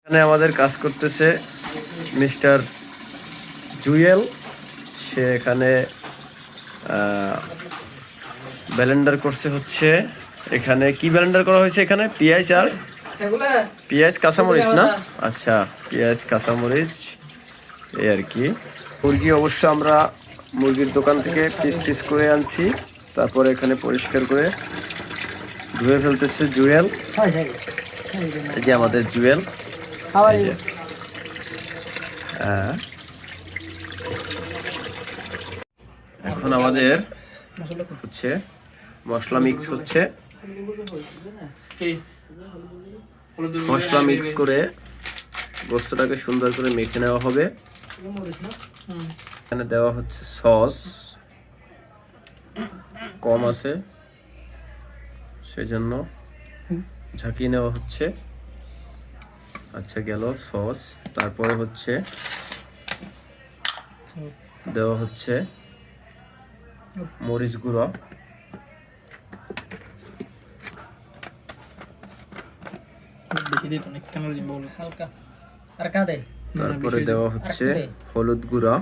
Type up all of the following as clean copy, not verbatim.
এখানে আমাদের কাজ করতেছে মিস্টার জুয়েল। সে এখানে ব্লেন্ডার করছে হচ্ছে। এখানে কি ব্লেন্ডার করা হয়েছে? এখানে পেঁয়াজ কাঁচামরিচ না? আচ্ছা, পেঁয়াজ কাঁচামরিচ এই আর কি। মুরগি অবশ্য আমরা মুরগির দোকান থেকে পিস পিস করে আনছি, তারপরে এখানে পরিষ্কার করে ধুয়ে ফেলতেছে জুয়েল। এই যে আমাদের জুয়েল। এখন আমাদের হচ্ছে মশলা মিক্স হচ্ছে। মশলা মিক্স করে গোস্তটাকে সুন্দর করে মেখে নেওয়া হবে। এখানে দেওয়া হচ্ছে সস, কম আছে সেজন্য ঝাঁকিয়ে নেওয়া হচ্ছে। আচ্ছা, গেল সস। তারপরে হচ্ছে দেওয়া হচ্ছে মরিচ গুঁড়ো। তারপরে দেওয়া হচ্ছে হলুদ গুঁড়ো,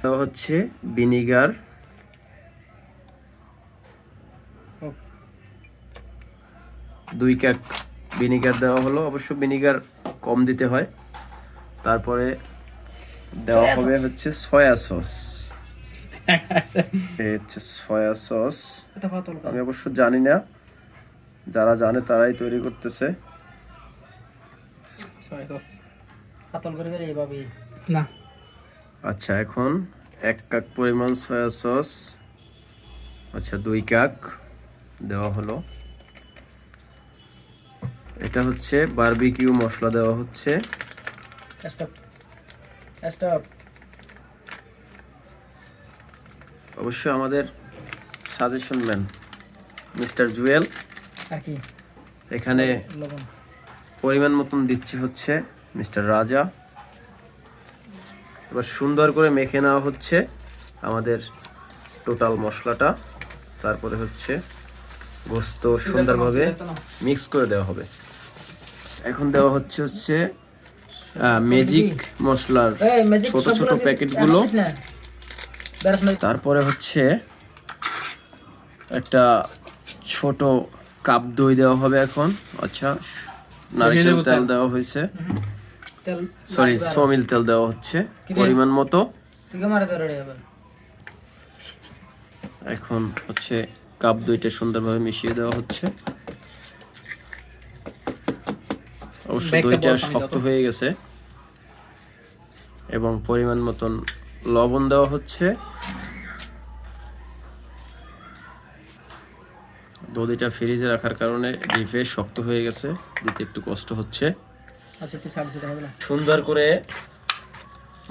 দেওয়া হচ্ছে ভিনিগার, দুই কাপ ভিনিগার দেওয়া হলো। অবশ্য ভিনিগার কম দিতে হয়। তারপরে দেওয়া হবে হচ্ছে সয়া সস। হচ্ছে সয়া সস। আমি অবশ্য জানি না, যারা জানে তারাই তৈরি করতেছে। আচ্ছা, এখন 1 কাপ পরিমাণ সয়া সস, আচ্ছা 2 কাপ দেওয়া হলো। এটা হচ্ছে বারবিকিউ মশলা দেওয়া হচ্ছে। অবশ্যই আমাদের সাজেশন ম্যান মিস্টার জুয়েল। এখানে পরিমাণ মতন দিচ্ছি হচ্ছে মিস্টার রাজা। এবার সুন্দর করে মেখে নেওয়া হচ্ছে আমাদের টোটাল মশলাটা। তারপরে হচ্ছে গোস্ত সুন্দরভাবে মিক্স করে দেওয়া হবে। এখন দেওয়া হচ্ছে ম্যাজিক মশলার ছোট ছোট প্যাকেটগুলো। তারপরে হচ্ছে একটা ছোট কাপ দই দেওয়া হবে এখন। আচ্ছা, নারকেল তেল দেওয়া হয়েছে, সরি সমিল তেল দেওয়া হচ্ছে পরিমাণ মতো। এখন হচ্ছে কাপ দইটা সুন্দরভাবে মিশিয়ে দেওয়া হচ্ছে। অবশ্য দইটা শক্ত হয়ে গেছে। এবং পরিমাণ মতন লবণ দেওয়া হচ্ছে। দইটা ফ্রিজে রাখার কারণে ডিপে শক্ত হয়ে গেছে, দিতে একটু কষ্ট হচ্ছে। সুন্দর করে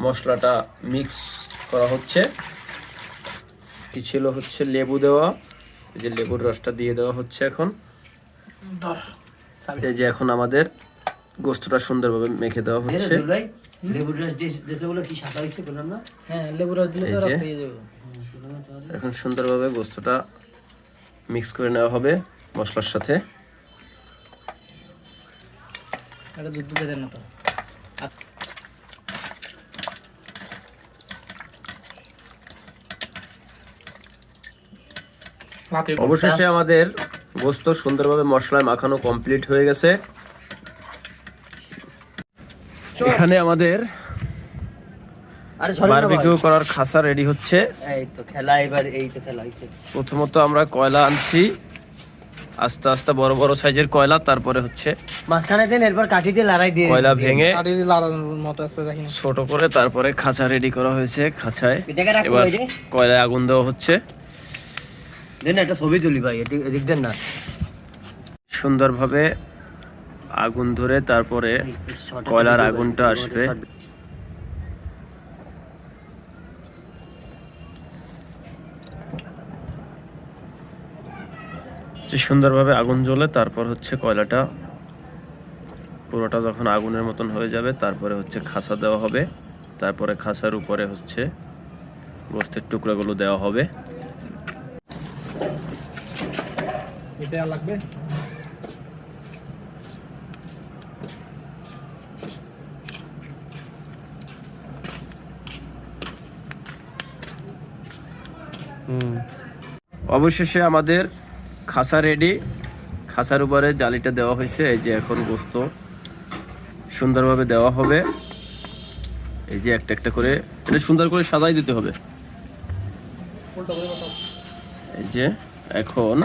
মশলাটা মিক্স করা হচ্ছে। কি ছিল হচ্ছে লেবু দেওয়া, এই যে লেবুর রসটা দিয়ে দেওয়া হচ্ছে এখন। এই যে এখন আমাদের গোস্তটা সুন্দরভাবে মেখে দেওয়া হচ্ছে। লেবুর রস দিয়েছে বলে কি সাদা হইছে বললাম না? হ্যাঁ, লেবুর রস দিলে তো রক্ত হয়ে যাবে। এখন সুন্দরভাবে গোস্তটা মিক্স করে নেওয়া হবে মশলার সাথে। এটা দুধ দেন না তো। অবশেষে আমাদের গোস্ত সুন্দরভাবে মশলায় মাখানো কমপ্লিট হয়ে গেছে। এখানে আমাদের বারবিকিউ করার খাসা রেডি হচ্ছে। এই তো খেলা, এবার এই তো খেলা হইছে। প্রথমত আমরা কয়লা আনছি, আস্তে আস্তে বড় বড় সাইজের কয়লা। তারপরে হচ্ছে মাঝখানে দেন, এরপর কাঠি দিয়ে লড়াই দিয়ে কয়লা ভেঙে মতো ছোট করে তারপরে খাঁচা রেডি করা হয়েছে। খাঁচায় এবার কয়লায় আগুন দেওয়া হচ্ছে। দেন একটা ছবি তুলি ভাই, এদিক দেন না। সুন্দরভাবে আগুন ধরে তারপরে কয়লার আগুনটা আসবে। সুন্দরভাবে আগুন জ্বলে তারপর হচ্ছে কয়লাটা পুরোটা যখন আগুনের মতন হয়ে যাবে, তারপরে হচ্ছে খাসা দেওয়া হবে। তারপরে খাসার উপরে হচ্ছে গোস্তের টুকরাগুলো দেওয়া হবে। লাগবে অবশেষে আমাদের খাসা রেডি। খাসার উপরে জালিটা দেওয়া হয়েছে। এই যে এখন গোস্ত সুন্দরভাবে দেওয়া হবে। এই যে একটা একটা করে এটা সুন্দর করে সাজাই দিতে হবে। এই যে এখন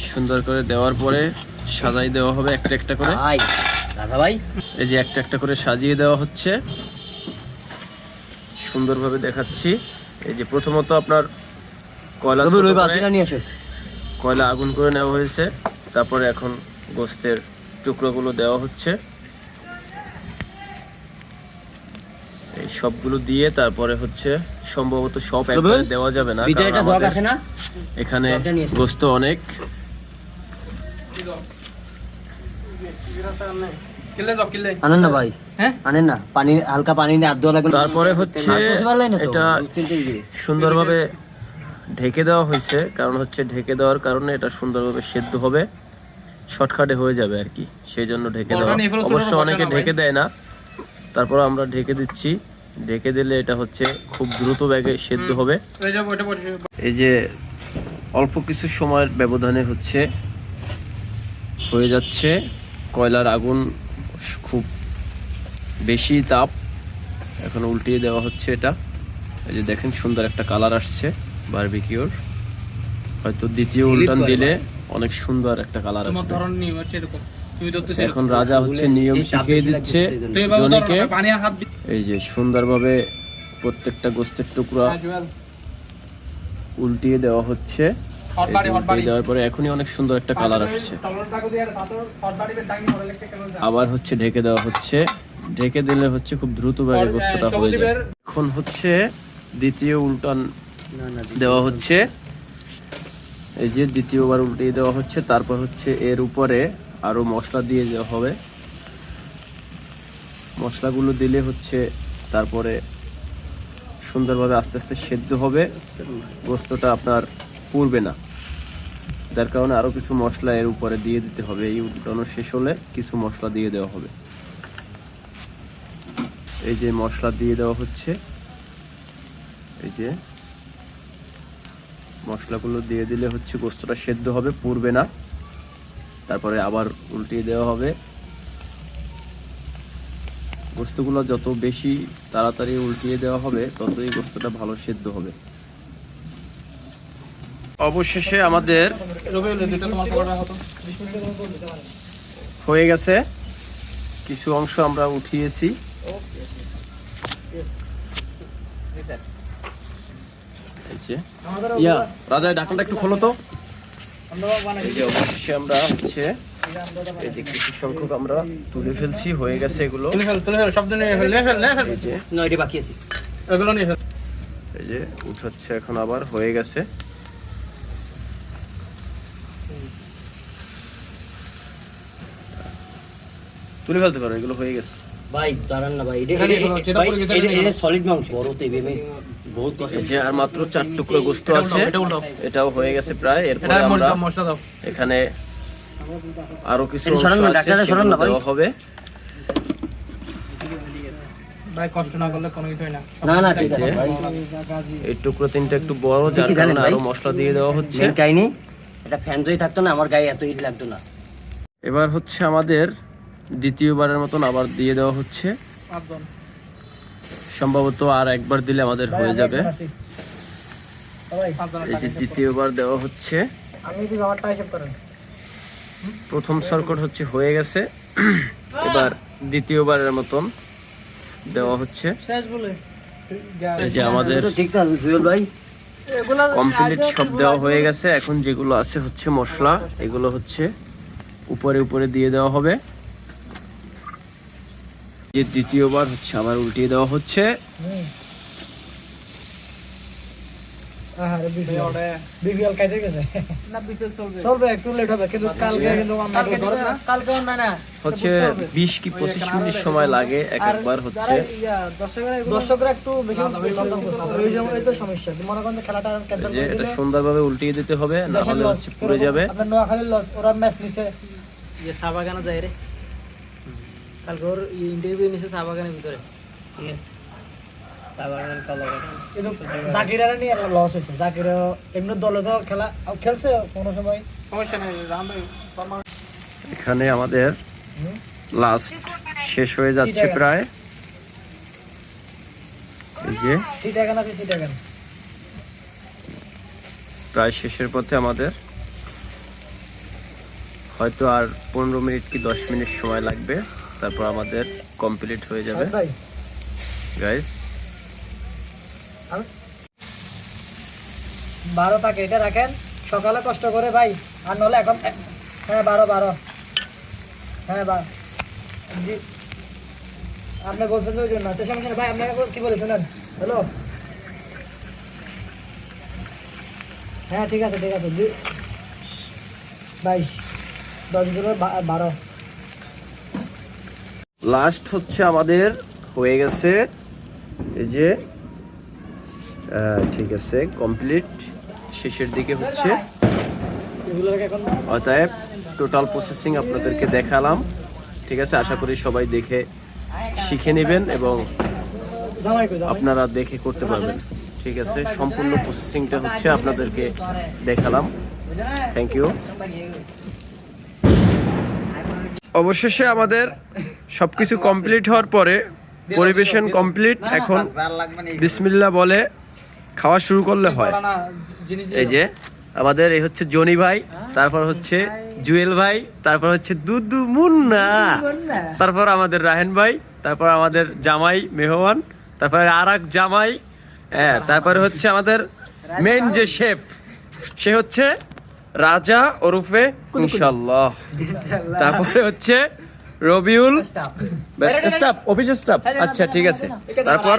সুন্দর করে দেওয়ার পরে সাজাই দেওয়া হবে একটা একটা করে। ভাই দাদা ভাই, এই যে একটা একটা করে সাজিয়ে দেওয়া হচ্ছে, সুন্দরভাবে দেখাচ্ছি। এই যে প্রথমত আপনার কয়লা ছোট ওই করে বালতিটা নিয়ে আসো। কয়লা আগুন করে নেওয়া হয়েছে। তারপরে এখন গোস্তের টুকরোগুলো দেওয়া হচ্ছে। এই সবগুলো দিয়ে তারপরে হচ্ছে সম্ভবত সব একবারে দেওয়া যাবে না, ভিতরে কারণ একটা জগ আমাদের আছে না, এখানে জগটা নিয়ে এসো। গোস্ত অনেক। আনেন না ভাই, হ্যাঁ? আনেন না, পানি হালকা পানি দিয়ে আধ লাগবে। তারপরে হচ্ছে এটা সুন্দরভাবে ঢেকে দেওয়া হয়েছে, কারণ হচ্ছে ঢেকে দেওয়ার কারণে এটা সুন্দরভাবে সেদ্ধ হবে, শর্টকাটে হয়ে যাবে আর কি, সেই জন্য ঢেকে দেওয়া। অবশ্য অনেকে ঢেকে দেয় না, তারপর আমরা ঢেকে দিচ্ছি। ঢেকে দিলে এটা হচ্ছে খুব দ্রুত বেগে সেদ্ধ হবে। এই যে অল্প কিছু সময়ের ব্যবধানে হচ্ছে হয়ে যাচ্ছে। কয়লার আগুন খুব বেশি তাপ, এখন উল্টিয়ে দেওয়া হচ্ছে এটা। এই যে দেখেন সুন্দর একটা কালার আসছে বারবিকিউর। হয়তো দ্বিতীয় উল্টান দিলে অনেক সুন্দর একটা কালার আসবে। আচ্ছা, এখন রাজা হচ্ছে নিয়ম শিখিয়ে দিচ্ছে জনিকে। এই যে সুন্দরভাবে প্রত্যেকটা গোস্তের টুকরা উল্টিয়ে দেওয়া হচ্ছে। এই যে উল্টিয়ে দেওয়ার পরে এখনই অনেক সুন্দর একটা কালার আসছে। আবার হচ্ছে ঢেকে দেওয়া হচ্ছে। ঢেকে দিলে হচ্ছে খুব দ্রুত বেগে গোস্তটা হয়ে যায়। এখন হচ্ছে দ্বিতীয় উল্টান দেওয়া হচ্ছে। এই যে দ্বিতীয়বার উল্টিয়ে দেওয়া হচ্ছে। তারপর হচ্ছে এর উপরে আরো মশলা দিয়ে দেওয়া হবে। মশলাগুলো দিলে হচ্ছে তারপরে সুন্দরভাবে আস্তে আস্তে সেদ্ধ হবে, গোস্তটা আপনার পুড়বে না। যার কারণে আরো কিছু মশলা এর উপরে দিয়ে দিতে হবে। এই উল্টানো শেষ হলে কিছু মশলা দিয়ে দেওয়া হবে। এই যে মশলা দিয়ে দেওয়া হচ্ছে। এই যে মশলাগুলো দিয়ে দিলে হচ্ছে গোস্তটা সেদ্ধ হবে, পুড়বে না। তারপরে আবার উল্টিয়ে দেওয়া হবে। গোস্তগুলো যত বেশি তাড়াতাড়ি উল্টিয়ে দেওয়া হবে ততই গোস্তটা ভালো সেদ্ধ হবে। অবশেষে আমাদের হয়ে গেছে। কিছু অংশ আমরা উঠিয়েছি। ইয়া রাজা, ঢাকনাটা একটু খোলো তো। এই যে অবশেষে আমরা হচ্ছে এই যে কিছু সংখ্যক আমরা তুলে ফেলছি, হয়ে গেছে এগুলো। এই যে নয়টি বাকি আছে। এই যে উঠাচ্ছে এখন, আবার হয়ে গেছে। তুলে ফেলতে পারো, এগুলো হয়ে গেছে। ভাই দাঁড়ান না ভাই, এটা সলিড মাংস, বড় তো এভাবে বহুত কষ্ট। এই যে আর মাত্র 4 টুকরো গোস্ত আছে, এটাও হয়ে গেছে প্রায়। এরপরে আমরা এখানে আরো কিছু অংশ আছে, সেগুলো দেওয়া হবে। ভাই কষ্ট না করলে কোনো কিছু হয় না। না না ঠিক আছে ভাই, এই টুকরো তিনটা একটু বড়, যার কারণে আরো মশলা দিয়ে দেওয়া হচ্ছে। মেন কাহিনী এটা ফ্যান যদি থাকতো না আমার গায়ে এত ইট লাগতো না। এবার হচ্ছে আমাদের দ্বিতীয়বারের মতন আবার দিয়ে দেওয়া হচ্ছে। সম্ভবত আর একবার দিলে আমাদের হয়ে যাবে। এই যে দ্বিতীয়বার দেওয়া হচ্ছে। প্রথম সার্কট হচ্ছে হয়ে গেছে, এবার দ্বিতীয়বারের মতন দেওয়া হচ্ছে। এই যে আমাদের ঠিক আছে জুয়েল ভাই, কমপ্লিট সব দেওয়া হয়ে গেছে। এখন যেগুলো আছে হচ্ছে মশলা, এগুলো হচ্ছে উপরে উপরে দিয়ে দেওয়া হবে। যে দ্বিতীয়বার হচ্ছে আবার উল্টিয়ে দেওয়া হচ্ছে। হচ্ছে 20 কি 25 মিনিট সময় লাগে এক একবার হচ্ছে। এই যে এটা সুন্দরভাবে উল্টিয়ে দিতে হবে, না হলে হচ্ছে পুড়ে যাবে। কিন্তু জাকিরার নিয়ে একটা লস হয়েছে। জাকির এমনি দলে তো খেলছে কোনো সময়। সমস্যা নেই রাম ভাই ফরমান। এখানে আমাদের লাস্ট শেষ হয়ে যাচ্ছে প্রায়। এই যে সিটাগান আছে, সিটাগান প্রায় শেষের পথে আমাদের, হয়তো আর 15 মিনিট কি 10 মিনিট সময় লাগবে, তারপর আমাদের কমপ্লিট হয়ে যাবে ভাই। গাইস। 12 টাকা এটা রাখেন, সকালে কষ্ট করে ভাই, আর নলে এখন হ্যাঁ 12 হ্যাঁ জি আপনি বলছেন তো ওই জন্য তো সমস্যা নেই ভাই। আপনাকে কি বলে শুনেন, হ্যালো হ্যাঁ ঠিক আছে 22 10 গুলো 12। লাস্ট হচ্ছে আমাদের হয়ে গেছে, এই যে ঠিক আছে কমপ্লিট, শেষের দিকে হচ্ছে। এগুলো এখন অতএব টোটাল প্রসেসিং আপনাদেরকে দেখালাম, ঠিক আছে। আশা করি সবাই দেখে শিখে নেবেন এবং জামাই কই জামাই আপনারা দেখে করতে পারবেন, ঠিক আছে। সম্পূর্ণ প্রসেসিংটা হচ্ছে আপনাদেরকে দেখালাম। Thank you. অবশেষে আমাদের সবকিছু কমপ্লিট হওয়ার পরে পরিবেশন কমপ্লিট। এখন বিসমিল্লাহ বলে খাওয়া শুরু করলে হয়। না জিনিস এই যে আমাদের এই হচ্ছে জনি ভাই, তারপর হচ্ছে জুয়েল ভাই, তারপর হচ্ছে দুদু মুন্না, তারপর আমাদের রাহেন ভাই, তারপর আমাদের জামাই মেহমান, তারপরে আরেক জামাই, হ্যাঁ, তারপরে হচ্ছে আমাদের মেইন যে শেফ সে হচ্ছে রাজা ওরফে ইনশাআল্লাহ, তারপরে হচ্ছে রবিউল স্টাফ, অফিস স্টাফ। আচ্ছা ঠিক আছে, তারপর